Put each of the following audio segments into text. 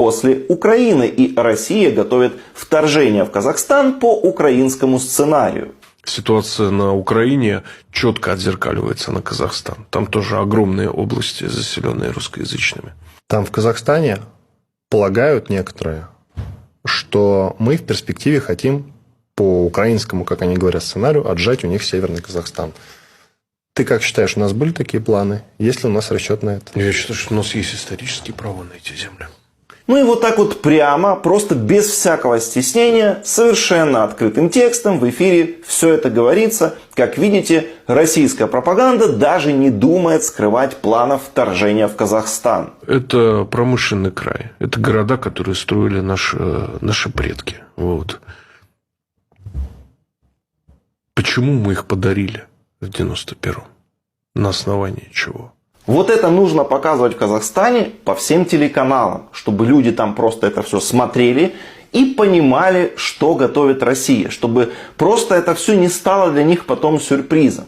после Украины. И Россия готовит вторжение в Казахстан по украинскому сценарию. Ситуация на Украине четко отзеркаливается на Казахстан. Там тоже огромные области, заселенные русскоязычными. Там в Казахстане полагают некоторые, что мы в перспективе хотим по украинскому, как они говорят, сценарию отжать у них Северный Казахстан. Ты как считаешь, у нас были такие планы? Есть ли у нас расчет на это? Я считаю, что у нас есть исторические права на эти земли. Ну и вот так вот прямо, просто без всякого стеснения, совершенно открытым текстом в эфире все это говорится. Как видите, российская пропаганда даже не думает скрывать планов вторжения в Казахстан. Это промышленный край. Это города, которые строили наши предки. Вот. Почему мы их подарили в 91-м? На основании чего? Вот это нужно показывать в Казахстане по всем телеканалам, чтобы люди там просто это все смотрели и понимали, что готовит Россия, чтобы просто это все не стало для них потом сюрпризом.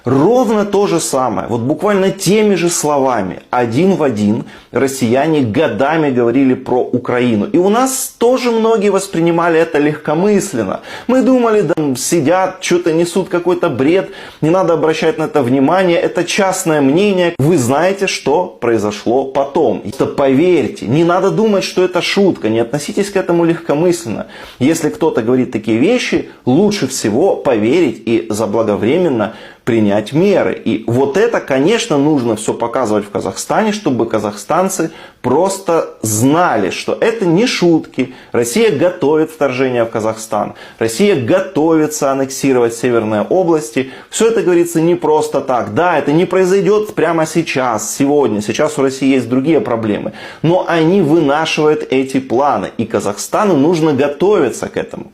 Ровно то же самое, вот буквально теми же словами, один в один, россияне годами говорили про Украину. И у нас тоже многие воспринимали это легкомысленно. Мы думали, да, сидят, что-то несут какой-то бред, не надо обращать на это внимание, это частное мнение. Вы знаете, что произошло потом. Это поверьте, не надо думать, что это шутка, не относитесь к этому легкомысленно. Если кто-то говорит такие вещи, лучше всего поверить и заблаговременно принять меры. И вот это, конечно, нужно все показывать в Казахстане, чтобы казахстанцы просто знали, что это не шутки. Россия готовит вторжение в Казахстан. Россия готовится аннексировать северные области. Все это говорится не просто так. Да, это не произойдет прямо сейчас, сегодня. Сейчас у России есть другие проблемы. Но они вынашивают эти планы. И Казахстану нужно готовиться к этому.